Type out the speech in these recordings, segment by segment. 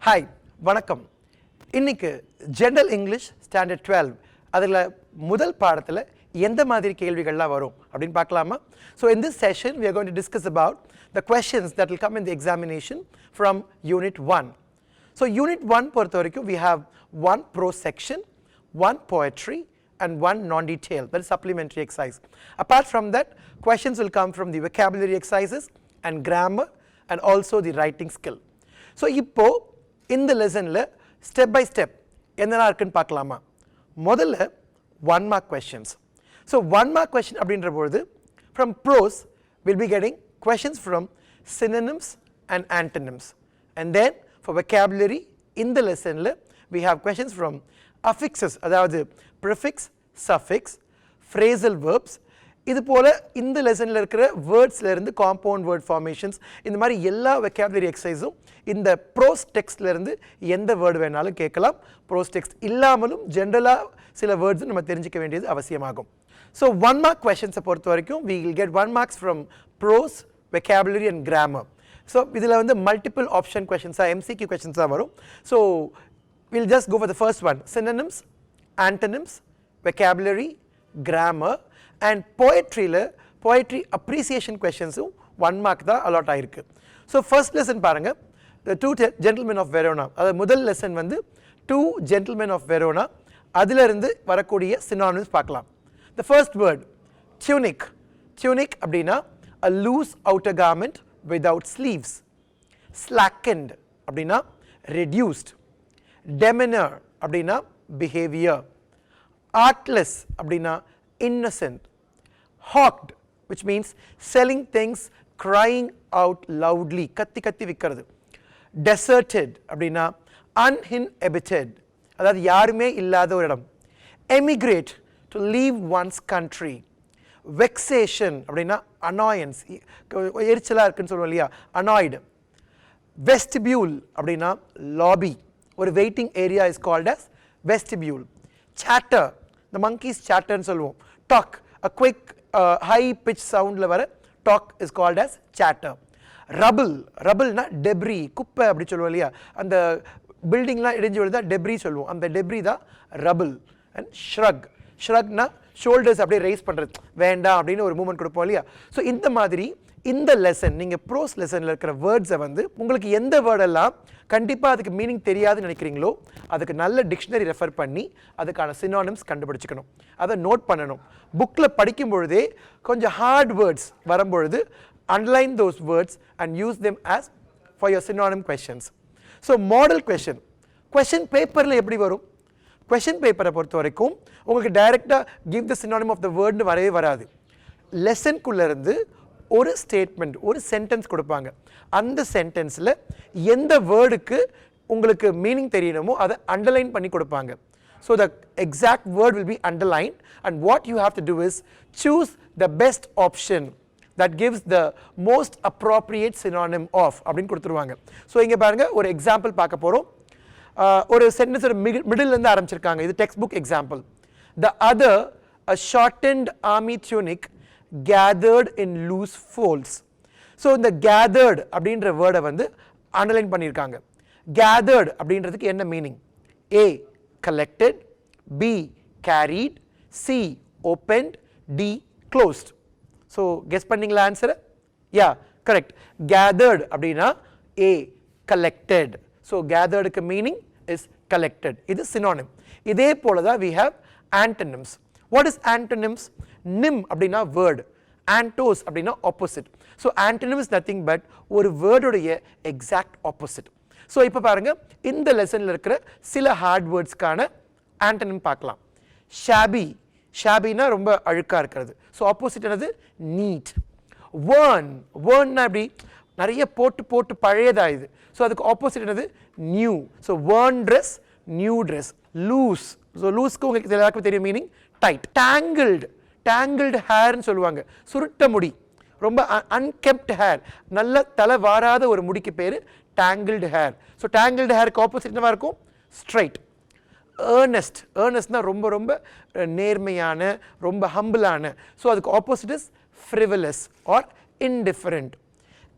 Hi வணக்கம். இன்னைக்கு general English standard 12 அதில் முதல் பாடத்தில் எந்த மாதிரி கேள்விகள்லாம் வரும் அப்படின்னு பார்க்கலாமா? So in this session we are going to discuss about the questions that will come in the examination from unit 1. So unit 1 பொறுத்த வரைக்கும் we have one prose section, one poetry and one non-detail, that is supplementary exercise. Apart from that, questions will come from the vocabulary exercises and grammar and also the writing skill. So இப்போ இந்த லெசனில் step by step என்னெல்லாம் இருக்குன்னு பார்க்கலாமா? முதல்ல 1 mark questions. So 1 mark question அப்படின்ற பொழுது from prose we'll be getting questions from synonyms and antonyms, and then for vocabulary இந்த லெசனில் we have questions from affixes, அதாவது prefix, suffix, phrasal verbs. இது போல் இந்த லெசனில் இருக்கிற வேர்ட்ஸில் இருந்து காம்பவுண்ட் வேர்ட் ஃபார்மேஷன்ஸ், இந்த மாதிரி எல்லா வெக்காபுலரி எக்ஸசைஸும் இந்த ப்ரோஸ் டெக்ஸ்ட்லேருந்து எந்த வேர்டு வேணாலும் கேட்கலாம். ப்ரோஸ் டெக்ஸ்ட் இல்லாமலும் ஜென்ரலாக சில வேர்ட்ஸும் நம்ம தெரிஞ்சிக்க வேண்டியது அவசியமாகும். ஸோ 1 mark questions பொறுத்த வரைக்கும் we will get 1 marks from prose, vocabulary and grammar. So இதில் வந்து மல்டிபிள் ஆப்ஷன் கொஷின்ஸாக MCQ கொஷின்ஸாக வரும். So we'll just go for the first one, synonyms, antonyms, vocabulary, grammar and poetryல poetry appreciation questions-உம் 1 mark தான் allot ஆயிருக்கு. So first lesson பாருங்க, the two gentlemen of Verona. அது முதல் lesson வந்து two gentlemen of Verona, அதிலிருந்து வரக்கூடிய synonyms பார்க்கலாம். The first word tunic. Tunic அப்படின்னா a loose outer garment without sleeves. Slackened அப்படின்னா reduced. Demeanor அப்படின்னா behavior. Artless அப்படின்னா innocent. Hawked, which means selling things, crying out loudly, கத்தி கத்தி விற்கிறது. Deserted அப்படின்னா uninhabited, அதாவது யாருமே இல்லாத ஒரு இடம். Emigrate, to leave one's country. Vexation அப்படின்னா annoyance, எரிச்சலாக இருக்குன்னு சொல்லுவோம் இல்லையா, annoyed. Vestibule அப்படின்னா lobby, ஒரு waiting area is called as vestibule. Chatter, the monkeys chatterன்னு சொல்லுவோம். Talk, a quick high pitch soundல வர talk is called as chatter. Rubble, rubbleனா debris, குப்பை அப்படி சொல்லுவோம் இல்லையா, அந்த பில்டிங்லாம் இடிஞ்சு விழுதா debris சொல்லுவோம், அந்த debris தான் rubble. And shrug, shrugனா ஷோல்டர்ஸ் அப்படியே ரைஸ் பண்ணுறது, வேண்டாம் அப்படின்னு ஒரு மூமெண்ட் கொடுப்போம் இல்லையா. ஸோ இந்த மாதிரி இந்த லெசன் நீங்கள் ப்ரோஸ் லெசனில் இருக்கிற வேர்ட்ஸை வந்து உங்களுக்கு எந்த வேர்டெல்லாம் கண்டிப்பாக அதுக்கு மீனிங் தெரியாதுன்னு நினைக்கிறீங்களோ அதுக்கு நல்ல டிக்ஷனரி ரெஃபர் பண்ணி அதுக்கான சினானிம்ஸ் கண்டுபிடிச்சிக்கணும், அதை நோட் பண்ணணும். புக்கில் படிக்கும் பொழுதே கொஞ்சம் ஹார்ட் வேர்ட்ஸ் வரும்பொழுது underline those words and use them as for your synonym questions. So model question, question பேப்பரில் எப்படி வரும்? கொஷின் பேப்பரை பொறுத்த வரைக்கும் உங்களுக்கு டைரெக்டாக give the synonym of the வேர்ட்னு வரவே வராது. லெசனுக்குள்ளேருந்து ஒரு ஸ்டேட்மெண்ட், ஒரு சென்டென்ஸ் கொடுப்பாங்க. அந்த சென்டென்ஸில் எந்த வேர்டுக்கு உங்களுக்கு மீனிங் தெரியணுமோ அதை அண்டர்லைன் பண்ணி கொடுப்பாங்க. So the exact word will be underline and what you have to do is choose the best option that gives the most appropriate synonym of அப்படின்னு கொடுத்துருவாங்க. ஸோ இங்கே பாருங்கள், ஒரு எக்ஸாம்பிள் பார்க்க போகிறோம். ஒரு சென்டென்ஸ் ஒரு மிடில்லேருந்து ஆரம்பிச்சிருக்காங்க. இது text book example. The other, a shortened army tunic gathered in loose folds. So இந்த gathered அப்படின்ற வேர்டை வந்து அண்டர்லைன் பண்ணியிருக்காங்க. gathered அப்படின்றதுக்கு என்ன meaning? A, collected, B, carried, C, opened, D, closed. So guess பண்ணிங்களா ஆன்சரை? Yeah, correct. gathered அப்படின்னா A, collected. ஸோ gatheredக்கு மீனிங் இஸ் collected. இது synonym. இதே போல தான் we have antonyms. what is antonyms? nim அப்படின்னா word, antos அப்படின்னா opposite. So antonym is nothing but ஒரு வேர்டுடைய exact opposite. ஸோ இப்போ பாருங்க, இந்த லெசனில் இருக்கிற சில ஹார்ட் வேர்ட்ஸ்க்கான antonym பார்க்கலாம். shabby, shabbyனா ரொம்ப அழுக்காக இருக்கிறது. ஸோ ஆப்போசிட் என்னது? நீட். worn, wornனா எப்படி? நிறைய போட்டு போட்டு பழையதாக இது. ஸோ அதுக்கு ஆப்போசிட் என்னது? New. So worn dress, new dress. Loose, so லூஸ்க்கு உங்களுக்கு எல்லாருக்கும் தெரியும் மீனிங் டைட். tangled, tangled ஹேர்னு சொல்லுவாங்க, சுருட்ட முடி, ரொம்ப அன்கெப்ட் ஹேர், நல்ல தலை வாராத ஒரு முடிக்கு பேர் tangled hair. ஸோ tangled ஹேருக்கு ஆப்போசிட் என்னவா இருக்கும்? ஸ்ட்ரைட். earnest, earnestனா ரொம்ப ரொம்ப நேர்மையான, ரொம்ப ஹம்பிளான. ஸோ அதுக்கு opposite is frivolous or indifferent.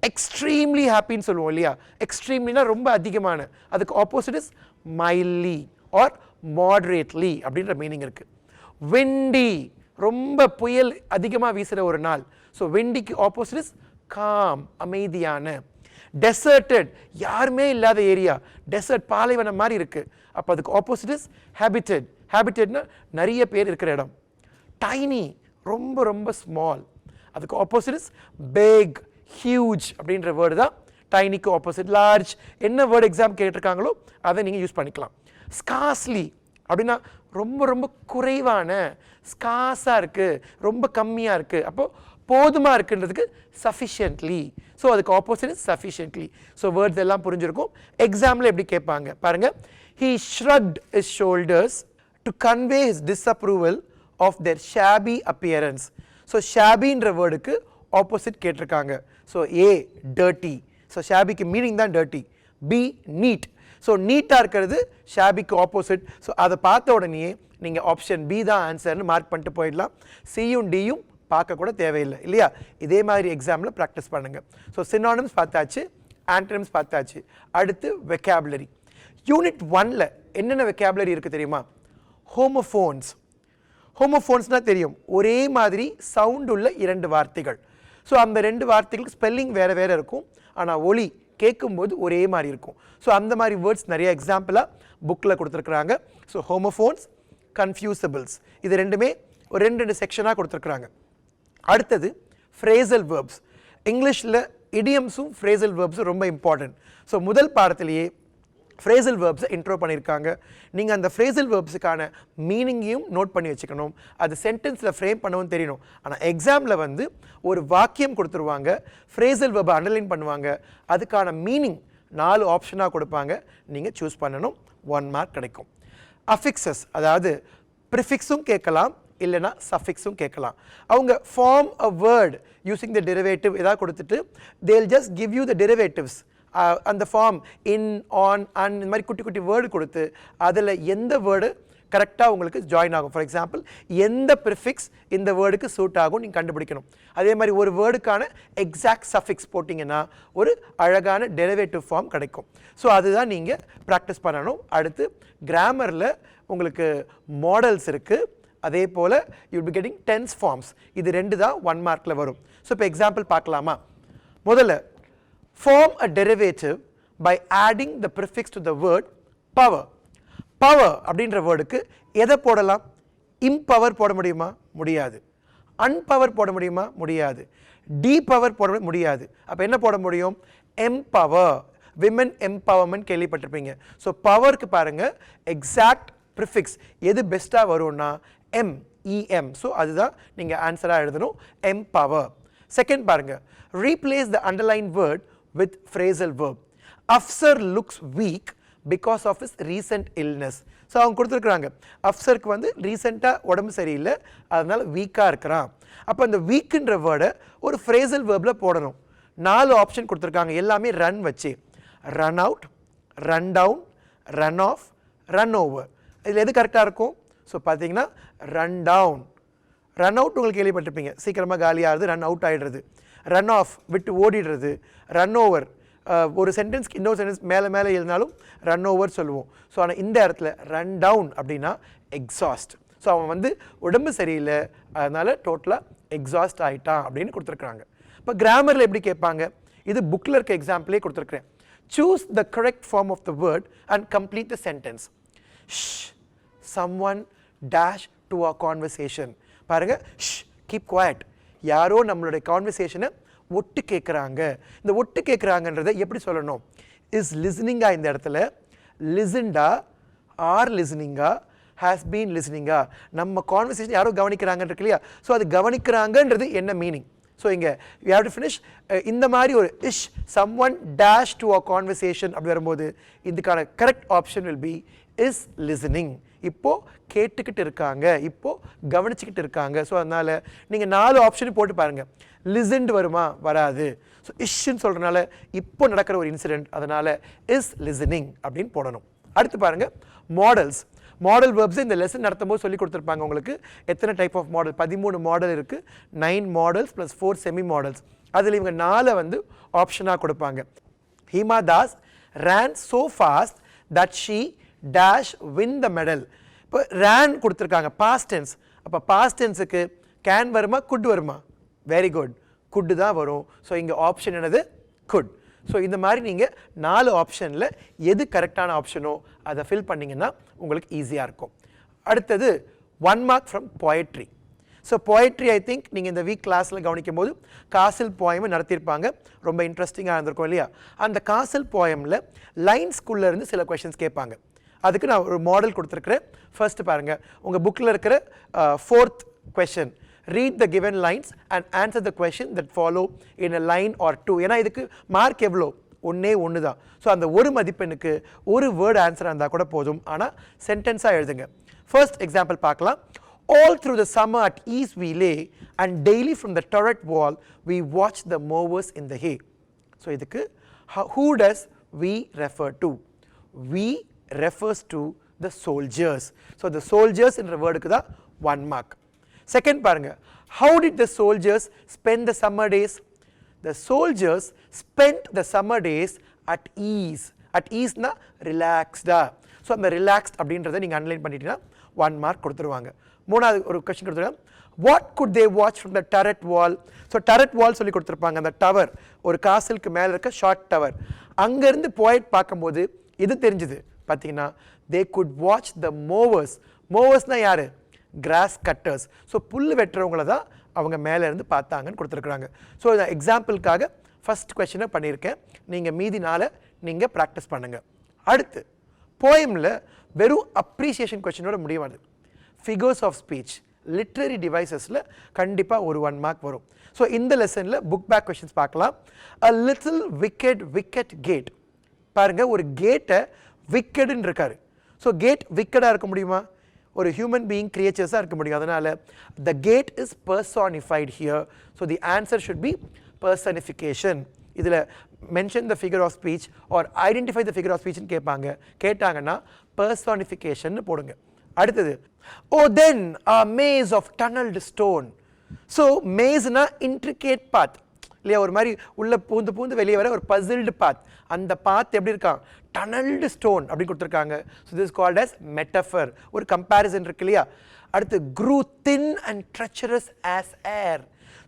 Extremely ஹாப்பின்னு சொல்லுவோம் இல்லையா, எக்ஸ்ட்ரீம்லினா ரொம்ப அதிகமான, அதுக்கு opposite is mildly or moderately அப்படின்ற மீனிங் இருக்கு. விண்டி, ரொம்ப புயல் அதிகமாக வீசுகிற ஒரு நாள், ஸோ விண்டிக்கு ஆப்போசிட் இஸ் காம், அமைதியான. டெசர்டட், யாருமே இல்லாத ஏரியா, டெசர்ட் பாலைவனம் மாதிரி இருக்கு, அப்போ அதுக்கு ஆப்போசிட் இஸ் ஹேபிட்டட். ஹேபிட்டட்னா நிறைய பேர் இருக்கிற இடம். டைனி, ரொம்ப ரொம்ப ஸ்மால், அதுக்கு ஆப்போசிட் இஸ் பிக், ஹியூஜ் அப்படின்ற வேர்டு தான் டைனிக்கு ஆப்போசிட். லார்ஜ், என்ன வேர்டு எக்ஸாம் கேட்டிருக்காங்களோ அதை நீங்கள் யூஸ் பண்ணிக்கலாம். ஸ்கார்ஸ்லி அப்படின்னா ரொம்ப ரொம்ப குறைவான, ஸ்கார்ஸாக இருக்குது, ரொம்ப கம்மியாக இருக்குது, அப்போது போதுமாக இருக்குன்றதுக்கு சஃபிஷியன்ட்லி, ஸோ அதுக்கு opposite is sufficiently. So words எல்லாம் புரிஞ்சிருக்கும். எக்ஸாம்பிள் எப்படி கேட்பாங்க பாருங்கள். He shrugged his shoulders to convey his disapproval of their shabby appearance. So ஷாபின்ற வேர்டுக்கு ஆப்போசிட் கேட்டிருக்காங்க. ஸோ ஏ டர்ட்டி, ஸோ ஷாபிக்கு மீனிங் தான் டர்ட்டி. பி நீட், ஸோ நீட்டாக இருக்கிறது ஷாபிக்கு ஆப்போசிட். ஸோ அதை பார்த்த உடனே நீங்கள் ஆப்ஷன் பி தான் ஆன்சர்னு மார்க் பண்ணிட்டு போயிடலாம். சியும் டியும் பார்க்க கூட தேவையில்லை இல்லையா. இதே மாதிரி எக்ஸாமில் ப்ராக்டிஸ் பண்ணுங்கள். ஸோ சினானிம்ஸ் பார்த்தாச்சு, ஆன்டனிம்ஸ் பார்த்தாச்சு. அடுத்து வெக்காபுலரி. யூனிட் 1ல் என்னென்ன வெக்காபுலரி இருக்குது தெரியுமா? ஹோமோஃபோன்ஸ். ஹோமோஃபோன்ஸ்னால் தெரியும், ஒரே மாதிரி சவுண்ட் உள்ள 2 வார்த்தைகள். ஸோ அந்த 2 வார்த்தைகளுக்கு ஸ்பெல்லிங் வேறு வேறு இருக்கும், ஆனால் ஒலி கேட்கும்போது ஒரே மாதிரி இருக்கும். ஸோ அந்த மாதிரி வேர்ட்ஸ் நிறைய எக்ஸாம்பிளாக புக்கில் கொடுத்துருக்குறாங்க. ஸோ ஹோமோஃபோன்ஸ், கன்ஃபியூசபிள்ஸ், இது ரெண்டுமே ஒரு 2 செக்ஷனாக கொடுத்துருக்குறாங்க. அடுத்தது ஃப்ரேசல் வேர்ப்ஸ். இங்கிலீஷில் இடியம்ஸும் ஃப்ரேசல் வேர்ப்ஸும் ரொம்ப இம்பார்ட்டன்ட். ஸோ முதல் பாடத்திலேயே ஃப்ரேசல் வேர்ப்ஸை இன்ட்ரோ பண்ணியிருக்காங்க. நீங்கள் அந்த ஃப்ரேசல் வேர்ப்ஸுக்கான மீனிங்கையும் நோட் பண்ணி வச்சுக்கணும், அது சென்டென்ஸில் ஃப்ரேம் பண்ணவும் தெரியணும். ஆனால் எக்ஸாமில் வந்து ஒரு வாக்கியம் கொடுத்துருவாங்க, ஃப்ரேசல் வேர்பை அண்டர்லைன் பண்ணுவாங்க, அதுக்கான மீனிங் 4 ஆப்ஷனாக கொடுப்பாங்க, நீங்கள் சூஸ் பண்ணணும், 1 மார்க் கிடைக்கும். அஃபிக்ஸஸ், அதாவது ப்ரிஃபிக்ஸும் கேட்கலாம், இல்லைனா சஃபிக்ஸும் கேட்கலாம். அவங்க form a word using the derivative ஏதாவது கொடுத்துட்டு they'll just give you the derivatives. அந்த ஃபார்ம் இன், ஆன், அன், இந்த மாதிரி குட்டி குட்டி வேர்டு கொடுத்து அதில் எந்த வேர்டு கரெக்டாக உங்களுக்கு ஜாயின் ஆகும். ஃபார் எக்ஸாம்பிள், எந்த ப்ரிஃபிக்ஸ் இந்த வேர்டுக்கு சூட் ஆகும் நீங்கள் கண்டுபிடிக்கணும். அதே மாதிரி ஒரு வேர்டுக்கான எக்ஸாக்ட் சஃபிக்ஸ் போட்டிங்கன்னா ஒரு அழகான டெரிவேட்டிவ் ஃபார்ம் கிடைக்கும். ஸோ அதுதான் நீங்கள் ப்ராக்டிஸ் பண்ணணும். அடுத்து கிராமரில் உங்களுக்கு மாடல்ஸ் இருக்குது, அதே போல் you be getting tense forms. இது 2 தான் 1 மார்க்கில் வரும். ஸோ இப்போ எக்ஸாம்பிள் பார்க்கலாமா? முதல்ல form a derivative by adding the prefix to the word power. power அப்படின்ற வேர்டுக்கு எதை போடலாம்? இம்பவர் போட முடியுமா? முடியாது. அன்பவர் போட முடியுமா? முடியாது. டீபவர் போட முடியாது. அப்போ என்ன போட முடியும்? எம்பவர், விமன் எம்பவர்மெண்ட் கேள்விப்பட்டிருப்பீங்க. ஸோ பவருக்கு பாருங்கள் எக்ஸாக்ட் ப்ரிஃபிக்ஸ் எது பெஸ்ட்டாக வரும்னா எம். ஸோ அதுதான் நீங்கள் ஆன்சராக எழுதணும், எம்பவர். செகண்ட் பாருங்கள், replace the underlined word with phrasal verb. Afsar looks weak because of his recent illness. So அவங்க கொடுத்துருக்குறாங்க, அஃப்சருக்கு வந்து ரீசெண்டாக உடம்பு சரியில்லை, அதனால் வீக்காக இருக்கிறான். அப்போ அந்த வீக்குன்ற வேர்டை ஒரு ஃப்ரேசல் வேர்பில் போடணும். 4 ஆப்ஷன் கொடுத்துருக்காங்க, எல்லாமே ரன் வச்சு. Run out, run down, run off, run over. இதில் எது கரெக்டாக இருக்கும்? ஸோ பார்த்தீங்கன்னா ரன் டவுன். ரன் அவுட் உங்களுக்கு கேள்விப்பட்டிருப்பீங்க, சீக்கிரமாக காலியாகிறது, ரன் அவுட் ஆகிடுறது. ரன் ஆஃப், விட்டு ஓடிடுறது. ரன் ஓவர், ஒரு சென்டென்ஸ்க்கு இன்னொரு சென்டென்ஸ் மேலே மேலே எழுதினாலும் ரன் ஓவர் சொல்லுவோம். ஸோ ஆனால் இந்த இடத்துல ரன் டவுன் அப்படின்னா எக்ஸாஸ்ட். ஸோ அவன் வந்து உடம்பு சரியில்லை, அதனால் டோட்டலாக எக்ஸாஸ்ட் ஆகிட்டான் அப்படின்னு கொடுத்துருக்குறாங்க. இப்போ கிராமரில் எப்படி கேட்பாங்க? இது புக்கில் இருக்க எக்ஸாம்பிளே கொடுத்துருக்குறேன். Choose the correct form of the word and complete the sentence. someone dash to our conversation. பாருங்க, keep quiet. யாரோ நம்மளுடைய கான்வர்சேஷனை ஒட்டு கேட்குறாங்க. இந்த ஒட்டு கேட்குறாங்கன்றதை எப்படி சொல்லணும்? இஸ் லிசனிங்கா இந்த இடத்துல, லிசன்டா, ஆர் லிசனிங்கா, ஹேஸ் பீன் லிசனிங்கா. நம்ம கான்வர்சேஷன் யாரோ கவனிக்கிறாங்கன்னு இருக்கு இல்லையா, ஸோ அது கவனிக்கிறாங்கன்றது என்ன மீனிங்? ஸோ இங்கே யூ ஹேவ் டு ஃபினிஷ். இந்த மாதிரி ஒரு some dash to a conversation அப்படி வரும்போது இதுக்கான correct option will be is listening. இப்போது கேட்டுக்கிட்டு இருக்காங்க, இப்போது கவனிச்சுக்கிட்டு இருக்காங்க. ஸோ அதனால் நீங்கள் 4 ஆப்ஷன் போட்டு பாருங்கள். லிசன்டு வருமா? வராது. ஸோ இஷ்ன்னு சொல்கிறனால இப்போ நடக்கிற ஒரு இன்சிடென்ட், அதனால் இஸ் லிசனிங் அப்படின்னு போடணும். அடுத்து பாருங்கள், மாடல்ஸ். மாடல் வேர்ப்ஸ் இந்த லெசன் நடத்தும்போது சொல்லி கொடுத்துருப்பாங்க உங்களுக்கு எத்தனை டைப் ஆஃப் மாடல் 13 மாடல் இருக்குது 9 மாடல்ஸ் ப்ளஸ் 4 செமி மாடல்ஸ் அதில் இவங்க 4 வந்து ஆப்ஷனாக கொடுப்பாங்க Hima Das ran so fast that she dash win the medal இப்போ ran கொடுத்துருக்காங்க past tense அப்போ past tenseக்கு can வருமா could வருமா வெரி குட் could தான் வரும் ஸோ இங்கே ஆப்ஷன் என்னது could ஸோ இந்த மாதிரி நீங்கள் 4 ஆப்ஷனில் எது கரெக்டான ஆப்ஷனோ அதை ஃபில் பண்ணிங்கன்னா உங்களுக்கு ஈஸியாக இருக்கும் அடுத்தது 1 mark from poetry so poetry I think நீங்கள் இந்த வீக் கிளாஸில் கவனிக்கும் போது காசில் போயம் நடத்தியிருப்பாங்க ரொம்ப இன்ட்ரெஸ்டிங்காக இருந்திருக்கும் இல்லையா அந்த காசில் போயமில் லைன்ஸ்குள்ளேருந்து சில கொஷின்ஸ் கேட்பாங்க அதுக்கு நான் ஒரு மாடல் கொடுத்துருக்குறேன் ஃபர்ஸ்ட் பாருங்கள் உங்கள் புக்கில் இருக்கிற 4th question read the given lines and answer the question that follow in a line or two ஏன்னா இதுக்கு மார்க் எவ்வளோ ஒன்று தான் ஸோ அந்த ஒரு மதிப்பெண்ணுக்கு ஒரு வேர்டு ஆன்சராக இருந்தால் கூட போதும் ஆனால் சென்டென்ஸாக எழுதுங்க ஃபர்ஸ்ட் எக்ஸாம்பிள் பார்க்கலாம் all through the summer at ease we lay and daily from the turret wall we watch the mowers in the hay so இதுக்கு who does we refer to we refers to the soldiers so the soldiers என்ற வேர்டுக்கு தான் 1 mark second பாருங்க how did the soldiers spend the summer days the soldiers spent the summer days at ease னா ரிலாக்ஸ்டா so அந்த relaxed அப்படின்றத நீங்கள் underline பண்ணிட்டீங்கன்னா 1 மார்க் கொடுத்துருவாங்க மூணாவது ஒரு கொஸ்டின் கொடுத்துருக்காங்க what could they watch from the turret wall so turret wall சொல்லி கொடுத்துருப்பாங்க அந்த டவர் ஒரு காசலுக்கு மேலே இருக்க ஷார்ட் டவர் அங்கேருந்து போயிட் பார்க்கும்போது இது தெரிஞ்சுது பார்த்தீங்கன்னா they could watch the mowers யார் கிராஸ் கட்டர்ஸ் ஸோ புல் வெட்டுறவங்கள தான் அவங்க மேலேருந்து பார்த்தாங்கன்னு கொடுத்துருக்குறாங்க ஸோ இந்த எக்ஸாம்பிளுக்காக ஃபஸ்ட் கொஸ்டினை பண்ணியிருக்கேன் நீங்கள் மீதி நாளை நீங்கள் ப்ராக்டிஸ் பண்ணுங்கள் அடுத்து போயமில் வெறும் அப்ரிசியேஷன் கொஸ்டினோட முடியாது ஃபிகர்ஸ் ஆஃப் ஸ்பீச் லிட்ரரி டிவைசஸில் கண்டிப்பாக ஒரு 1 மார்க் வரும் ஸோ இந்த லெசனில் புக் பேக் கொஸ்டின்ஸ் பார்க்கலாம் அ லிட்டில் விக்கெட் கேட் பாருங்கள் ஒரு கேட்டை விக்கெடுன்னு இருக்காரு ஸோ கேட் விக்கெடாக இருக்க முடியுமா ஒரு ஹியூமன் பீயிங் கிரியேச்சர்ஸாக இருக்க முடியும் அதனால் the cat is personified here so the answer should be personification இதில் mention the figure of speech or identify the figure of ஸ்பீச்னு கேட்டாங்கன்னா பர்சானிஃபிகேஷன் போடுங்க அடுத்தது oh then a maze of tunnelled stone so மேஸ்னா intricate path இல்லையா ஒரு மாதிரி உள்ள பூந்து வெளியே வர ஒரு பசில்டு பாத் அந்த பாத் எப்படி இருக்கான் டனல்டு ஸ்டோன் அப்படின்னு கொடுத்துருக்காங்க so this called as metaphor ஒரு கம்பேரிசன் இருக்கு இல்லையா அடுத்து grew thin and treacherous as air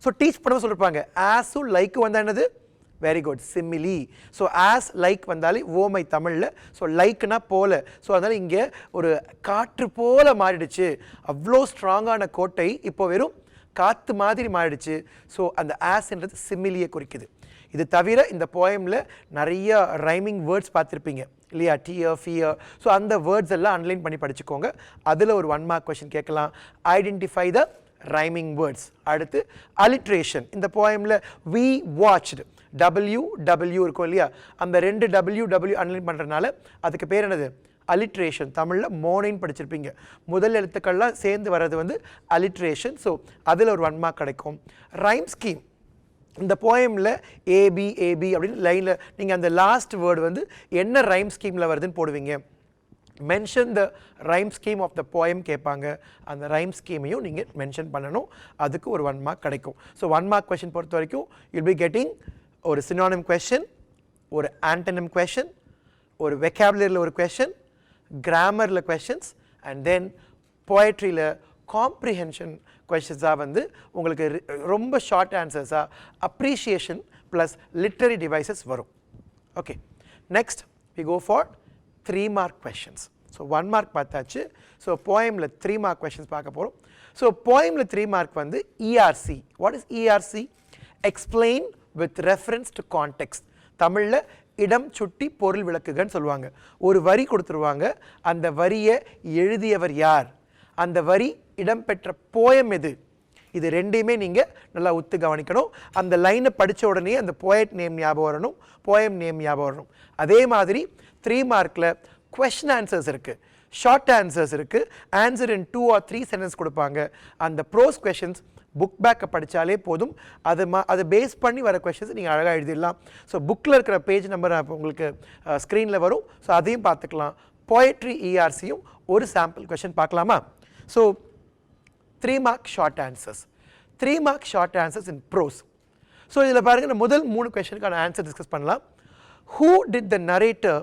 so teach பண்ணும்போது சொல்லியிருப்பாங்க ஆஸும் லைக்கும் வந்தால் என்னது very good simile so as like வந்தாலே ஓமை தமிழில் ஸோ லைக்னா போல ஸோ அதனால் இங்கே ஒரு காற்று போல மாறிடுச்சு அவ்வளோ ஸ்ட்ராங்கான கோட்டை இப்போ வெறும் காற்று மாதிரி மாறிடுச்சு ஸோ அந்த ஆஸ்ன்றது சிமிலியை குறிக்குது இது தவிர இந்த போயமில் நிறைய ரைமிங் வேர்ட்ஸ் பார்த்துருப்பீங்க இல்லையா டியர் ஃபியர் ஸோ அந்த வேர்ட்ஸ் எல்லாம் அண்டர்லைன் பண்ணி படிச்சுக்கோங்க அதில் ஒரு 1 மார்க் கொஸ்டின் கேட்கலாம் ஐடென்டிஃபை த ரைமிங் வேர்ட்ஸ் அடுத்து அலிட்ரேஷன் இந்த போயமில் வி வாட்ச்டு WW இருக்கும் இல்லையா அந்த 2 WW அண்டர்லைன் பண்ணுறதுனால அதுக்கு பேர் என்னது அலிட்ரேஷன் தமிழில் மோனைன்னு படிச்சிருப்பீங்க முதல் எழுத்துக்கள்லாம் சேர்ந்து வர்றது வந்து அலிட்ரேஷன் ஸோ அதில் ஒரு 1 மார்க் கிடைக்கும் ரைம் ஸ்கீம் இந்த போயமில் ஏபி அப்படின்னு லைனில் நீங்கள் அந்த லாஸ்ட் வேர்டு வந்து என்ன ரைம் ஸ்கீமில் வருதுன்னு போடுவீங்க mention the rhyme scheme of the poem கேட்பாங்க அந்த ரைம் ஸ்கீமையும் நீங்கள் மென்ஷன் பண்ணணும் அதுக்கு ஒரு 1 மார்க் கிடைக்கும் ஸோ 1 மார்க் கொஸ்டின் பொறுத்த வரைக்கும் யூல் பி கெட்டிங் ஒரு சினானிம் கொஸ்டின் ஒரு ஆண்டனிம் கொஸ்டின் ஒரு வெக்காபுலரியில் ஒரு கொஸ்டின் கிராமரில் கொஸ்டின்ஸ் அண்ட் தென் போயட்ரியில் காம்ப்ரிஹென்ஷன் கொஸ்டின்ஸாக வந்து உங்களுக்கு ரொம்ப ஷார்ட் ஆன்சர்ஸாக அப்ரிஷியேஷன் ப்ளஸ் லிட்ரரி டிவைசஸ் வரும் okay next we go for 3 mark questions so 1 mark பார்த்தாச்சு ஸோ போயமில் 3 மார்க் கொஸ்டின்ஸ் பார்க்க போகிறோம் ஸோ போயமில் 3 மார்க் வந்து ERC what is ERC explain with reference to context தமிழில் இடம் சுட்டி பொருள் விளக்குகன்னு சொல்லுவாங்க ஒரு வரி கொடுத்துருவாங்க அந்த வரியை எழுதியவர் யார் அந்த வரி இடம்பெற்ற போயம் எது இது ரெண்டையுமே நீங்கள் நல்லா உத்து கவனிக்கணும் அந்த லைனை படித்த உடனே அந்த போயட் நேம் ஞாபகம் வரணும் போயம் நேம் ஞாபகம் வரணும் அதே மாதிரி 3 மார்க்கில் கொஸ்டின் ஆன்சர்ஸ் இருக்குது ஷார்ட் ஆன்சர்ஸ் இருக்குது ஆன்சர் இன் 2 or 3 சென்டென்ஸ் கொடுப்பாங்க அந்த ப்ரோஸ் கொஸ்டின்ஸ் புக் பேக்கை படித்தாலே போதும் அதை பேஸ் பண்ணி வர கொஸ்டின்ஸ் நீங்கள் அழகாக எழுதிடலாம் ஸோ புக்கில் இருக்கிற பேஜ் நம்பர் உங்களுக்கு ஸ்க்ரீனில் வரும் ஸோ அதையும் பார்த்துக்கலாம் poetry ERCயும் ஒரு sample question பார்க்கலாமா? So 3 mark short answers. 3 mark short answers in prose. So இதில் பாருங்க முதல் 3 questionக்கான ஆன்சர் டிஸ்கஸ் பண்ணலாம். Who did the narrator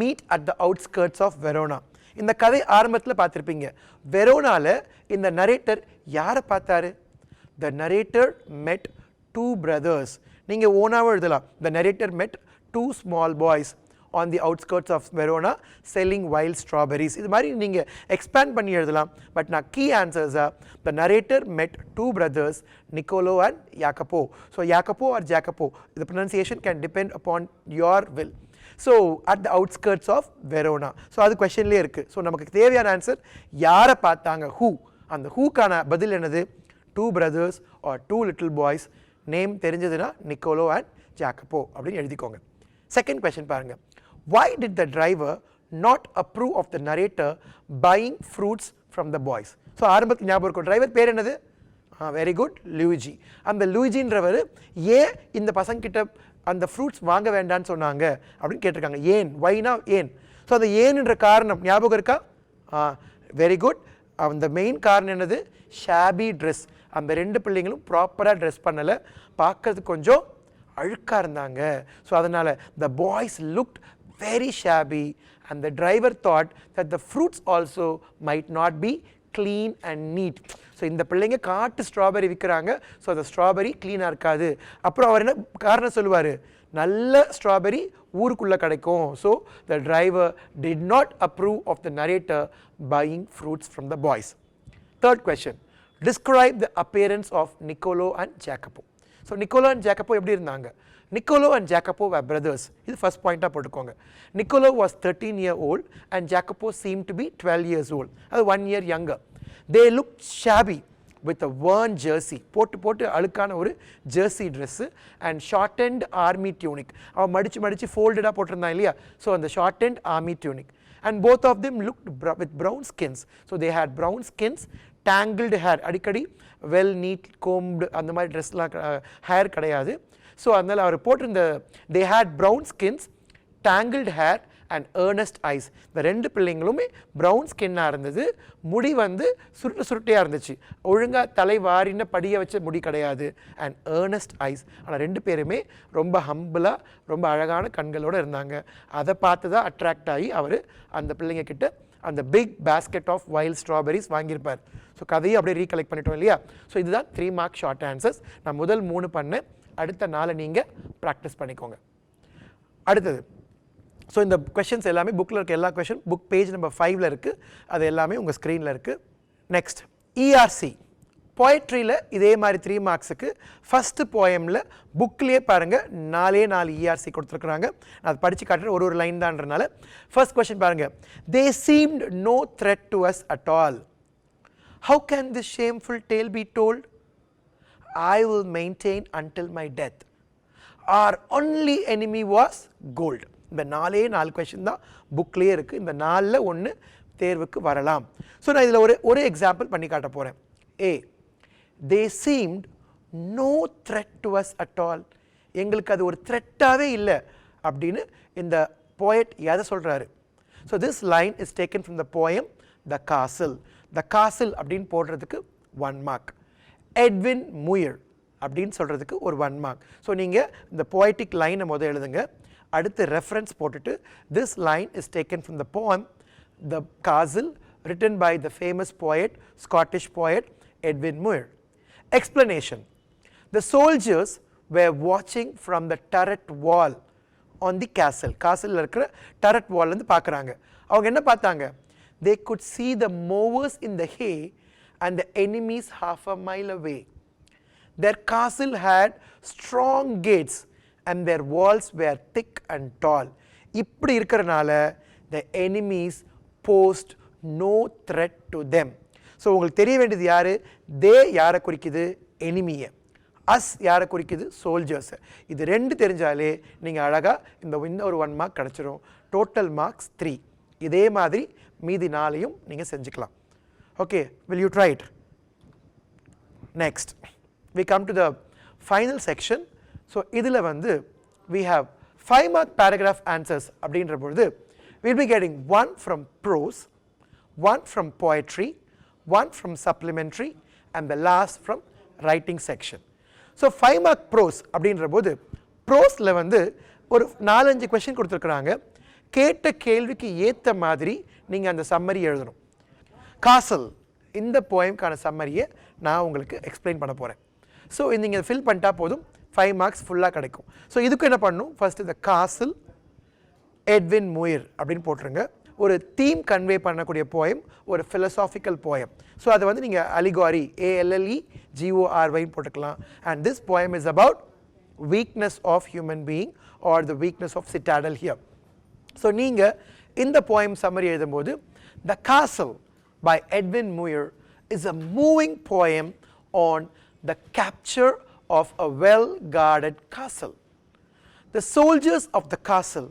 meet at the outskirts of Verona? இந்த கதை ஆரம்பத்தில் பார்த்துருப்பீங்க. வெரோனால இந்த நரேட்டர் யாரை பார்த்தாரு? The narrator met two brothers. நீங்கள் ஓனாவும் எழுதலாம். The narrator met two small boys on the outskirts of Verona selling wild strawberries. இது மாதிரி நீங்கள் எக்ஸ்பேண்ட் பண்ணி எழுதலாம். பட் நான் key ஆன்சர்ஸாக the narrator met two brothers, Niccolo and Jacopo. So Jacopo or Jacopo, the pronunciation can depend upon your will. So at the outskirts of Verona. So அது கொஸ்டின்லேயே இருக்குது. So நமக்கு தேவையான ஆன்சர் யாரை பார்த்தாங்க, who. அந்த ஹூக்கான பதில் என்னது? two brothers or two little boys. Name தெரிஞ்சதுன்னா நிக்கோலோ அண்ட் ஜாக்கப்போ அப்படின்னு எழுதிக்கோங்க. செகண்ட் கொஸ்டின் பாருங்க. Why did the driver not approve of the narrator buying fruits from the boys? So ஆரம்பத்தில் ஞாபகம் இருக்கும். டிரைவர் பேர் என்னது? Very good, Luigi. அந்த லூயிஜின்றவர் ஏன் இந்த பசங்கிட்ட அந்த ஃப்ரூட்ஸ் வாங்க வேண்டான்னு சொன்னாங்க அப்படின்னு கேட்டிருக்காங்க. ஏன், வைனா ஏன். ஸோ அந்த ஏன்ன்ற காரணம் ஞாபகம் இருக்கா? Very good. அந்த மெயின் காரணம் என்னது? ஷாபி ட்ரெஸ். அந்த ரெண்டு பிள்ளைங்களும் ப்ராப்பராக ட்ரெஸ் பண்ணலை, பார்க்கறதுக்கு கொஞ்சம் அழுக்காக இருந்தாங்க. ஸோ அதனால் the boys looked very shabby and the driver thought that the fruits also might not be clean and neat. So இந்த பிள்ளைங்க காட்டு ஸ்ட்ராபெரி விற்கிறாங்க, ஸோ அந்த ஸ்ட்ராபெரி க்ளீனாக இருக்காது. அப்புறம் அவர் என்ன காரணம் சொல்லுவார்? நல்ல ஸ்ட்ராபெரி ஊருக்குள்ளே கிடைக்கும். So the driver did not approve of the narrator buying fruits from the boys. Third question. Describe the appearance of Niccolo and Jacopo. So Niccolo and Jacopo எப்படி இருந்தாங்க? Niccolo and Jacopo were brothers. இது first பாயிண்ட்டாக போட்டுக்கோங்க. Niccolo was 13 years old and Jacopo seemed to be 12 years old. அது 1 year younger. They looked shabby with a worn jersey. போட்டு அழுக்கான ஒரு Jersey dress and short-end army டியூனிக். அவன் மடித்து ஃபோல்டடாக போட்டிருந்தான் இல்லையா? ஸோ அந்த short-end army டியூனிக். And both of them looked with brown skins. So they had brown skins, tangled hair. அடிக்கடி well NEET combed அந்த மாதிரி ட்ரெஸ்லாம் ஹேர் கிடையாது. ஸோ அதனால் அவர் போட்டிருந்த they had brown skins, tangled hair and earnest eyes. இந்த ரெண்டு பிள்ளைங்களுமே ப்ரௌன் ஸ்கின்னாக இருந்தது. முடி வந்து சுருட்டையாக இருந்துச்சு, ஒழுங்காக தலை வாரின படிய வச்ச முடி கிடையாது. And earnest eyes. ஆனால் ரெண்டு பேருமே ரொம்ப ஹம்பிளாக ரொம்ப அழகான கண்களோடு இருந்தாங்க. அதை பார்த்து தான் அட்ராக்ட் ஆகி அவர் அந்த பிள்ளைங்க கிட்ட அந்த big basket of wild strawberries வாங்கியிருப்பார். ஸோ கதையை அப்படியே ரீகலெக்ட் பண்ணிட்டோம் இல்லையா? ஸோ இதுதான் 3 mark ஷார்ட் ஆன்சர்ஸ். நான் முதல் 3 பண்ணேன், அடுத்த 4 நீங்கள் ப்ராக்டிஸ் பண்ணிக்கோங்க. அடுத்தது, ஸோ இந்த கொஷின்ஸ் எல்லாமே புக்கில் இருக்க எல்லா கொஷின் புக் பேஜ் நம்பர் 5ல் இருக்குது. அது எல்லாமே உங்கள் ஸ்க்ரீனில் இருக்குது. நெக்ஸ்ட் ERC போயட்ரியில் இதே மாதிரி 3 marksக்கு ஃபஸ்ட்டு போயமில் புக்லேயே பாருங்கள் 4 ERC கொடுத்துருக்குறாங்க. நான் அதை படித்து காட்டுறேன், ஒரு லைன் தான்றனால. ஃபர்ஸ்ட் கொஷின் பாருங்கள். They seemed no threat to us at all. How can this shameful tale be told? I will maintain until my death. Our only enemy was gold. இந்த 4 question தான் புக்லேயே இருக்குது. இந்த 4ல் ஒன்று தேர்வுக்கு வரலாம். ஸோ நான் இதில் ஒரு எக்ஸாம்பிள் பண்ணி காட்ட போகிறேன். A. They seemed no threat to us at all. எங்களுக்கு அது ஒரு த்ரெட்டாகவே இல்லை அப்படின்னு இந்த போயட் எதை சொல்கிறாரு? So this line is taken from the poem த காசில். த காசில் அப்படின்னு போடுறதுக்கு 1 mark. எட்வின் முயர் அப்படின்னு சொல்கிறதுக்கு ஒரு 1 mark. ஸோ நீங்கள் இந்த போய்டிக் லைனை முதல் எழுதுங்க, அடுத்து ரெஃபரன்ஸ் போட்டுட்டு this line is taken from the poem The Castle written by the famous poet, Scottish poet Edwin Muir. Explanation. The soldiers were watching from the turret wall on the castle. Castle இருக்கிற turret wall இருந்து பார்க்குறாங்க. அவங்க என்ன பார்த்தாங்க? They could see the mowers in the hay and the enemies half a mile away. Their castle had strong gates and their walls were thick and tall. இப்படி இருக்கிறனால the enemies posed no threat to them. So உங்களுக்கு தெரிய வேண்டியது யார்? தே யாரை குறிக்குது? எனிமியை. As யாரை குறிக்குது? சோல்ஜர்ஸை. இது 2 தெரிஞ்சாலே நீங்கள் அழகாக இந்த ஒரு 1 mark கிடச்சிரும். Total marks 3. இதே மாதிரி மீதி 4ஐயும் நீங்கள் செஞ்சுக்கலாம். Okay, will you try it? Next we come to the final section. So இதில் வந்து we have 5 mark paragraph answers அப்படின்ற பொழுது we'll be getting one from prose, one from poetry, one from supplementary, and the last from writing section. So 5 mark prose அப்படின்ற போது ப்ரோஸில் வந்து ஒரு 4-5 question கொடுத்துருக்குறாங்க. கேட்ட கேள்விக்கு ஏற்ற மாதிரி நீங்கள் அந்த சம்மரி எழுதணும். காசல் இந்த போயம்கான சம்மரியை நான் உங்களுக்கு எக்ஸ்பிளைன் பண்ண போகிறேன். ஸோ நீங்கள் ஃபில் பண்ணிட்டா போதும், 5 மார்க்ஸ் ஃபுல்லாக கிடைக்கும். ஸோ இதுக்கு என்ன பண்ணணும், ஃபஸ்ட்டு இந்த காசல் எட்வின் முயிர் அப்படின்னு போட்டுருங்க. ஒரு தீம் கன்வே பண்ணக்கூடிய போயம், ஒரு ஃபிலசாபிக்கல் போயம். ஸோ அதை வந்து நீங்கள் அலிகாரி ALLEGORY போட்டுக்கலாம். And this poem is about weakness of human being or the weakness of citadel here. So நீங்கள் இந்த போயம் சம்மரி எழுதும்போது the castle by Edwin Muir is a moving poem on the capture of a well-guarded castle. The soldiers of the castle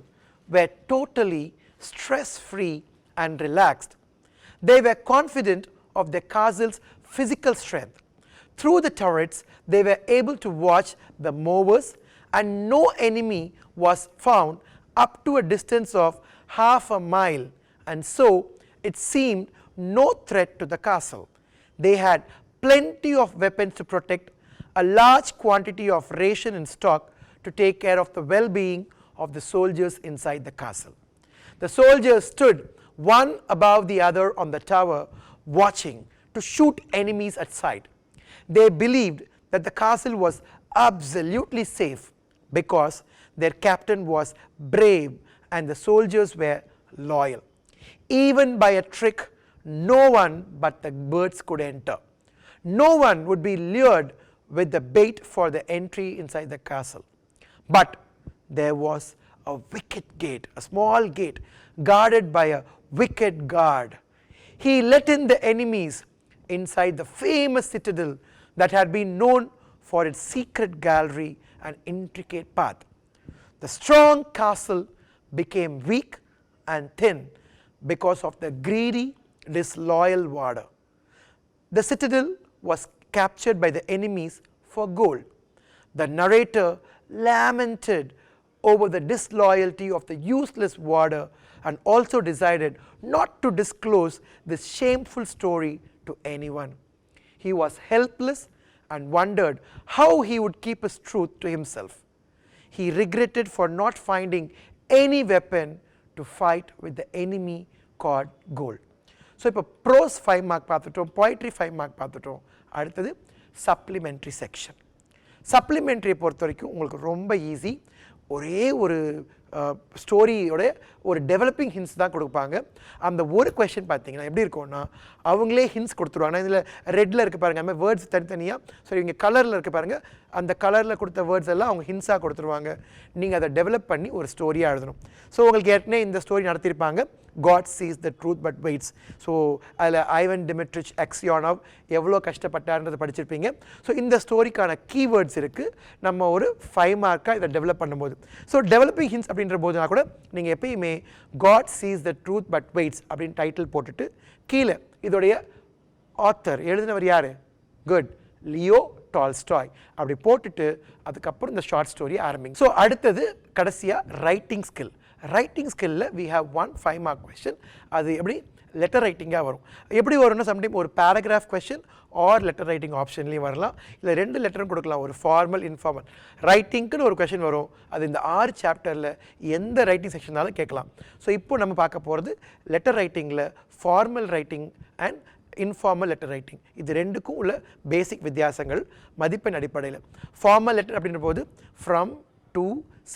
were totally stress-free and relaxed. They were confident of their castle's physical strength. Through the turrets, they were able to watch the movers, and no enemy was found up to a distance of half a mile, and so it seemed no threat to the castle. They had plenty of weapons to protect, a large quantity of ration in stock to take care of the well-being of the soldiers inside the castle. The soldiers stood one above the other on the tower, watching to shoot enemies at sight. They believed that the castle was absolutely safe because their captain was brave and the soldiers were loyal. Even by a trick, no one but the birds could enter. No one would be lured with the bait for the entry inside the castle. But there was a wicket gate, a small gate, guarded by a wicked guard. He let in the enemies inside the famous citadel that had been known for its secret gallery and intricate path. The strong castle became weak and thin because of the greedy, disloyal warder. The citadel was captured by the enemies for gold. The narrator lamented over the disloyalty of the useless warder and also decided not to disclose this shameful story to anyone. He was helpless and wondered how he would keep his truth to himself. He regretted for not finding any weapon to fight with the enemy called gold. So இப்போ pros 5 mark பார்த்துட்டோம், poetry 5 mark பார்த்துட்டோம். அடுத்தது supplementary section. சப்ளிமெண்ட்ரியை பொறுத்த வரைக்கும் உங்களுக்கு ரொம்ப easy. ஒரே ஒரு ஸ்டோரியோட ஒரு டெவலப்பிங் ஹின்ஸ் தான் கொடுப்பாங்க. அந்த ஒரு கொஷின் பார்த்தீங்கன்னா எப்படி இருக்கும்னா, அவங்களே ஹின்ஸ் கொடுத்துருவாங்க. இதில் ரெட்டில் இருக்க பாருங்கள், அந்த வேர்ட்ஸ் தனித்தனியாக. ஸோ இங்கே கலரில் இருக்க பாருங்கள், அந்த கலரில் கொடுத்த வேர்ட்ஸ் எல்லாம் அவங்க ஹின்ஸாக கொடுத்துருவாங்க. நீங்கள் அதை டெவலப் பண்ணி ஒரு ஸ்டோரியாக எழுதணும். ஸோ உங்களுக்கு ஏற்கனவே இந்த ஸ்டோரி நடத்தியிருப்பாங்க, God sees the truth but waits. So அதில் ஐவன் டிமிட்ரிச் அக்சியானோவ் எவ்வளோ கஷ்டப்பட்டார்ன்றதை படிச்சிருப்பீங்க. ஸோ இந்த ஸ்டோரிக்கான கீவேர்ட்ஸ் இருக்குது. நம்ம ஒரு 5 மார்க்காக இதை டெவலப் பண்ணும்போது, ஸோ டெவலப்பிங் ஹின்ஸ் அப்படின்ற போதுனா கூட நீங்கள் எப்பயுமே God sees the truth but waits அப்படின்னு டைட்டில் போட்டுட்டு கீழே இதோடைய ஆத்தர் எழுதினவர் யார், குட் லியோ டால்ஸ்டாய் அப்படி போட்டுட்டு அதுக்கப்புறம் இந்த ஷார்ட் ஸ்டோரி ஆரம்பிங்க. ஸோ அடுத்தது கடைசியாக ரைட்டிங் ஸ்கில். ரைட்டிங் ஸ்கில்லில் வி ஹாவ் 1 5 மார்க் கொஸ்டின். அது எப்படி லெட்டர் ரைட்டிங்காக வரும். எப்படி வரும்னா சம்டைம் ஒரு paragraph question or letter writing ஆப்ஷன்லேயும் வரலாம். இல்லை 2 லெட்டரும் கொடுக்கலாம், ஒரு ஃபார்மல் இன்ஃபார்மல். ரைட்டிங்க்குன்னு ஒரு கொஸ்டின் வரும், அது இந்த 6 சாப்டரில் எந்த ரைட்டிங் செக்ஷனாலும் கேட்கலாம். ஸோ இப்போ நம்ம பார்க்க போகிறது லெட்டர் ரைட்டிங்கில் formal writing and informal letter writing. இது ரெண்டுக்கும் உள்ள பேசிக் வித்தியாசங்கள் மதிப்பெண் அடிப்படையில். ஃபார்மல் லெட்டர் அப்படின்ற போது ஃப்ரம், டு,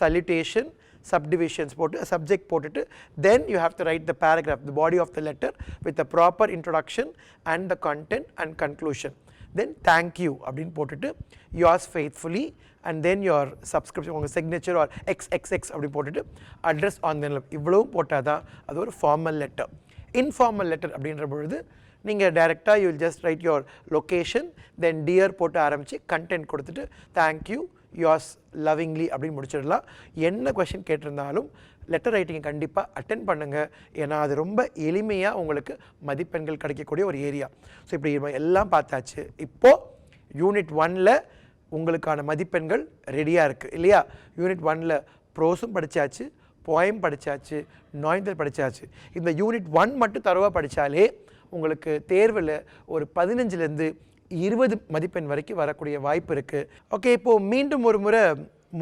சல்யூட்டேஷன், subdivisions போட்டு subject போட்டுட்டு then you have to write the paragraph, the body of the letter with the proper introduction and the content and conclusion. Then thank you அப்படின்னு போட்டுட்டு yours faithfully and then your subscription, உங்கள் signature or XXX அப்படி போட்டுட்டு address on the envelope. இவ்வளவும் போட்டால் தான் அது ஒரு ஃபார்மல் லெட்டர். இன்ஃபார்மல் லெட்டர் அப்படின்ற பொழுது நீங்கள் டைரெக்டாக you will just right your location, then dear போட்டு ஆரம்பித்து கண்டென்ட் கொடுத்துட்டு தேங்க்யூ, யோர்ஸ் லவ்விங்லி அப்படின்னு முடிச்சிடலாம். என்ன கொஷின் கேட்டிருந்தாலும் லெட்டர் ரைட்டிங்கை கண்டிப்பாக அட்டென்ட் பண்ணுங்கள். ஏன்னா அது ரொம்ப எளிமையாக உங்களுக்கு மதிப்பெண்கள் கிடைக்கக்கூடிய ஒரு ஏரியா. ஸோ இப்படி எல்லாம் பார்த்தாச்சு. இப்போது யூனிட் 1ல் உங்களுக்கான மதிப்பெண்கள் ரெடியாக இருக்குது இல்லையா? யூனிட் 1ல் ப்ரோஸும் படித்தாச்சு, போயம் படித்தாச்சு, நோயந்தல் படித்தாச்சு. இந்த யூனிட் 1 மட்டும் தரவாக படித்தாலே உங்களுக்கு தேர்வில் ஒரு 15லேருந்து 20 மதிப்பெண் வரைக்கும் வரக்கூடிய வாய்ப்பு இருக்குது. ஓகே, இப்போது மீண்டும் ஒரு முறை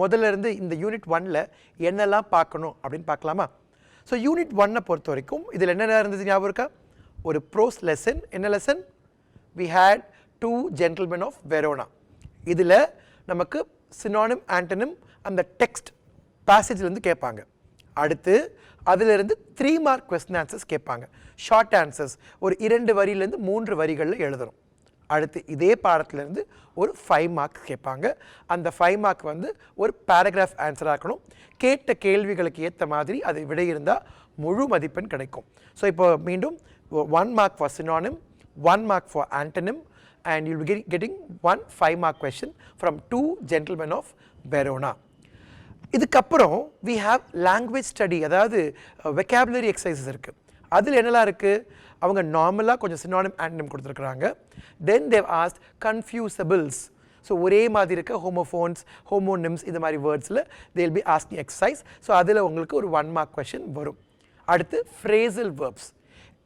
முதல்ல இருந்து இந்த யூனிட் 1ல் என்னெல்லாம் பார்க்கணும் அப்படின்னு பார்க்கலாமா? ஸோ யூனிட் 1 பொறுத்த வரைக்கும் இதில் என்னென்ன இருந்தது ஞாபகம் இருக்கா? ஒரு ப்ரோஸ் லெசன். என்ன lesson? We had 2 gentlemen of Verona. இதில் நமக்கு சினானிம் ஆண்டனிம் அந்த டெக்ஸ்ட் பேசேஜ்லேருந்து கேட்பாங்க. அடுத்து அதிலிருந்து 3 மார்க் கொஸ்டின் ஆன்சர்ஸ் கேட்பாங்க. ஷார்ட் ஆன்சர்ஸ் ஒரு 2 வரியிலேருந்து 3 வரிகளில் எழுதணும். அடுத்து இதே பாடத்திலேருந்து ஒரு 5 மார்க் கேட்பாங்க. அந்த 5 மார்க் வந்து ஒரு பேராகிராஃப் ஆன்சராக இருக்கணும். கேட்ட கேள்விகளுக்கு ஏற்ற மாதிரி அது விடை இருந்தால் முழு மதிப்பெண் கிடைக்கும். ஸோ இப்போ மீண்டும் 1 mark for synonym, 1 mark for antonym, and you will be getting 1 5 mark question from 2 gentlemen of Verona. இதுக்கப்புறம் we have language study, அதாவது vocabulary exercises இருக்குது. அதில் என்னெல்லாம் இருக்குது? அவங்க நார்மலாக கொஞ்சம் சினானிம் ஆண்டனிம் கொடுத்துருக்குறாங்க. தென் தேவ் ஆஸ்ட் கன்ஃபியூசபிள்ஸ். ஸோ ஒரே மாதிரி இருக்க ஹோமோஃபோன்ஸ், ஹோமோனிம்ஸ் இந்த மாதிரி வேர்ட்ஸில் they will be asking exercise. So அதில் உங்களுக்கு ஒரு 1 mark question வரும். அடுத்து phrasal verbs,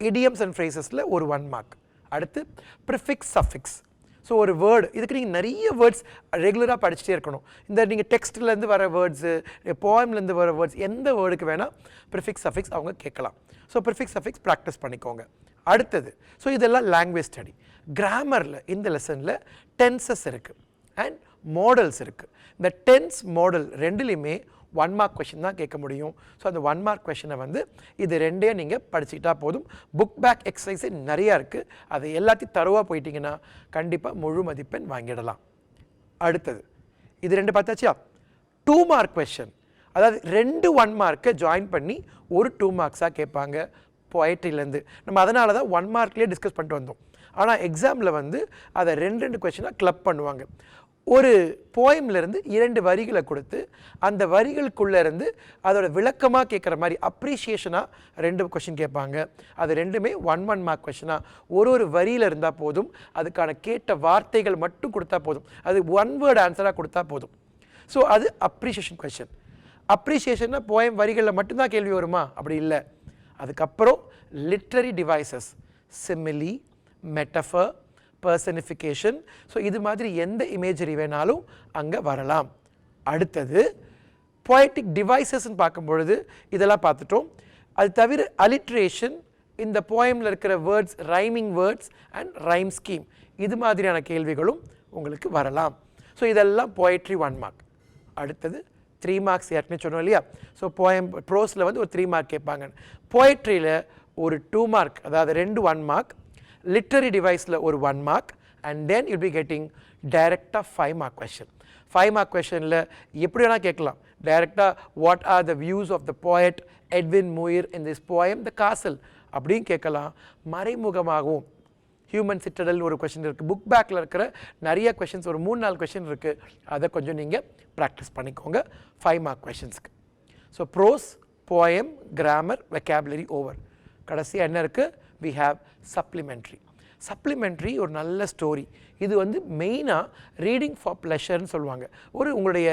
idioms and phrasesல ஒரு 1 mark. அடுத்து ப்ரிஃபிக்ஸ் சஃபிக்ஸ். ஸோ ஒரு வேர்டு, இதுக்கு நீங்கள் நிறைய வேர்ட்ஸ் ரெகுலராக படிச்சுட்டே இருக்கணும். இந்த நீங்கள் டெக்ஸ்ட்லேருந்து வர வேர்ட்ஸு, போயம்லேருந்து வர வேர்ட்ஸ், எந்த வேர்டுக்கு வேணால் ப்ரிஃபிக்ஸ் சஃபிக்ஸ் அவங்க கேட்கலாம். ஸோ ப்ரிஃபிக்ஸ் சஃபிக்ஸ் ப்ராக்டிஸ் பண்ணிக்கோங்க. அடுத்தது, ஸோ இதெல்லாம் லாங்குவேஜ் ஸ்டடி. கிராமரில் இந்த லெசனில் டென்சஸ் இருக்குது அண்ட் மாடல்ஸ் இருக்குது. இந்த டென்ஸ் மாடல் ரெண்டுலேயுமே 1 மார்க் கொஷின் தான் கேட்க முடியும். ஸோ அந்த 1 மார்க் கொஷினை வந்து இது ரெண்டே நீங்கள் படிச்சுக்கிட்டா போதும். புக் பேக் எக்ஸசைஸே நிறையா இருக்குது. அது எல்லாத்தையும் தருவாக போயிட்டீங்கன்னா கண்டிப்பாக முழு மதிப்பெண் வாங்கிடலாம். அடுத்தது இது 2 பார்த்தாச்சியா? 2 மார்க் கொஷின், அதாவது 2 1 மார்க்கை ஜாயின் பண்ணி ஒரு 2 மார்க்ஸாக கேட்பாங்க போயட்ரிலேருந்து. நம்ம அதனால தான் 1 மார்க்லேயே டிஸ்கஸ் பண்ணிட்டு வந்தோம். ஆனால் எக்ஸாமில் வந்து அதை 2 கொஷினாக கிளப் பண்ணுவாங்க. ஒரு போயம்லேருந்து 2 வரிகளை கொடுத்து அந்த வரிகளுக்குள்ளேருந்து அதோட விளக்கமாக கேட்குற மாதிரி அப்ரிஷியேஷனாக 2 கொஷின் கேட்பாங்க. அது ரெண்டுமே 1 மார்க் கொஷினாக ஒரு வரியில் இருந்தால் போதும். அதுக்கான கேட்ட வார்த்தைகள் மட்டும் கொடுத்தா போதும். அது 1 வேர்டு ஆன்சராக கொடுத்தா போதும். ஸோ அது அப்ரிஷியேஷன் கொஷின். அப்ரிஷியேஷன்னா போயம் வரிகளில் மட்டும்தான் கேள்வி வருமா? அப்படி இல்லை. அதுக்கப்புறம் லிட்ரரி டிவைசஸ், சிமிலி, மெட்டஃபர், பர்சனிஃபிகேஷன். ஸோ இது மாதிரி எந்த இமேஜரி வேணாலும் அங்கே வரலாம். அடுத்தது பொயட்டிக் டிவைசஸ்ன்னு பார்க்கும்பொழுது இதெல்லாம் பார்த்துட்டோம். அது தவிர அலிட்ரேஷன், இந்த போயமில் இருக்கிற words, rhyming words and rhyme scheme, இது மாதிரியான கேள்விகளும் உங்களுக்கு வரலாம். ஸோ இதெல்லாம் போயட்ரி 1 மார்க். அடுத்தது 3 மார்க்ஸ் ஏற்கனவே சொன்னோம் இல்லையா? ஸோ போயம் ப்ரோஸில் வந்து ஒரு 3 மார்க் கேட்பாங்க. போயட்ரியில் ஒரு 2 மார்க், அதாவது 2 1 மார்க், லிட்ரரி டிவைஸில் ஒரு 1 mark, and then you'll be getting டைரெக்டாக 5 மார்க் கொஷின். 5 மார்க் கொஷனில் எப்படி வேணால் கேட்கலாம். டைரெக்டாக what are the views of the poet Edwin Muir in this poem the castle அப்படின்னு கேட்கலாம். மறைமுகமாகவும் ஹியூமன் சிட்டடல் ஒரு கொஷின் இருக்குது. புக் பேக்கில் இருக்கிற நிறைய கொஷின்ஸ் ஒரு 3-4 கொஷின் இருக்குது. அதை கொஞ்சம் நீங்கள் ப்ராக்டிஸ் பண்ணிக்கோங்க 5 மார்க் கொஷின்ஸ்க்கு. So prose, poem, grammar, vocabulary over. கடைசியாக என்ன இருக்குது? we have supplementary. சப்ளிமெண்ட்ரி ஒரு நல்ல ஸ்டோரி. இது வந்து மெயினாக ரீடிங் ஃபார் ப்ளஷர்னு சொல்லுவாங்க. ஒரு உங்களுடைய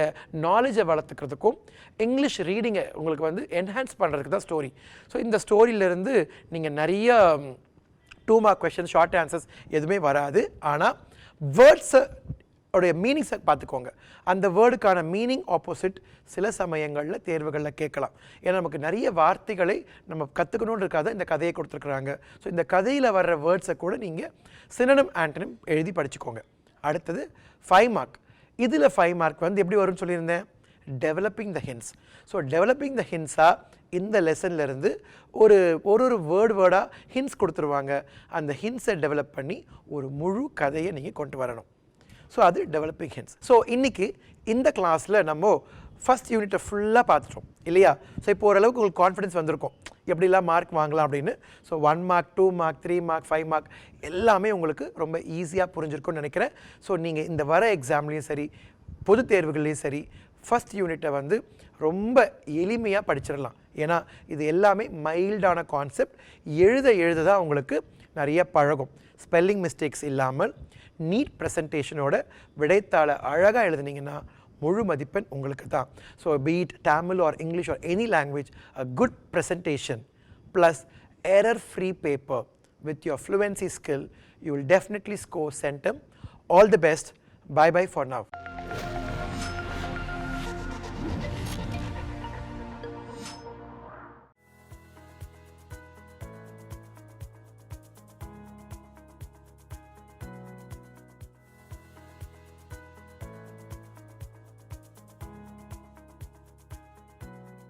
நாலேஜை வளர்த்துக்கிறதுக்கும் இங்கிலீஷ் ரீடிங்கை உங்களுக்கு வந்து என்ஹான்ஸ் பண்ணுறதுக்கு தான் ஸ்டோரி. ஸோ இந்த ஸ்டோரியிலேருந்து நீங்கள் நிறைய 2 மார்க் கொஷின், ஷார்ட் ஆன்சர்ஸ் எதுவுமே வராது. ஆனால் வேர்ட்ஸை உடைய மீனிங்ஸை பார்த்துக்கோங்க. அந்த வேர்டுக்கான மீனிங் ஆப்போசிட் சில சமயங்களில் தேர்வுகளில் கேட்கலாம். ஏன்னா நமக்கு நிறைய வார்த்தைகளை நம்ம கற்றுக்கணுன்னு இருக்காத இந்த கதையை கொடுத்துருக்குறாங்க. ஸோ இந்த கதையில் வர்ற வேர்ட்ஸை கூட நீங்கள் சினோனிம் ஆண்டனிம் எழுதி படிச்சுக்கோங்க. அடுத்தது 5 மார்க். இதில் 5 மார்க் வந்து எப்படி வரும்னு சொல்லியிருந்தேன்? Developing the hints. So developing the ஹின்ஸாக இந்த லெசன்லேருந்து ஒரு வேர்டாக ஹின்ஸ் கொடுத்துருவாங்க. அந்த ஹின்ஸை டெவலப் பண்ணி ஒரு முழு கதையை நீங்கள் கொண்டு வரணும். ஸோ அது டெவலப்பிங் ஹின்ஸ். ஸோ இன்றைக்கி இந்த கிளாஸில் நம்ம ஃபஸ்ட் யூனிட்டை ஃபுல்லாக பார்த்துட்டோம் இல்லையா? ஸோ இப்போ ஓரளவுக்கு உங்களுக்கு கான்ஃபிடன்ஸ் வந்திருக்கும் எப்படிலாம் மார்க் வாங்கலாம் அப்படின்னு. So 1 mark, 2 mark, 3 mark, 5 mark எல்லாமே உங்களுக்கு ரொம்ப ஈஸியாக புரிஞ்சிருக்கும்னு நினைக்கிறேன். ஸோ நீங்கள் இந்த வர எக்ஸாம்லேயும் சரி, பொது தேர்வுகள்லேயும் சரி, ஃபஸ்ட் யூனிட்டை வந்து ரொம்ப எளிமையாக படிச்சிடலாம். ஏன்னா இது எல்லாமே மைல்டான கான்செப்ட். எழுத தான் உங்களுக்கு நிறைய பழகும். ஸ்பெல்லிங் மிஸ்டேக்ஸ் இல்லாமல் நீட் ப்ரெசன்டேஷனோட விடைத்தாளை அழகாக எழுதுனீங்கன்னா முழு மதிப்பெண் உங்களுக்கு தான். So beat Tamil or English or any language, a good presentation plus error-free paper with your fluency skill, you will definitely score centum. All the best. Bye bye for now.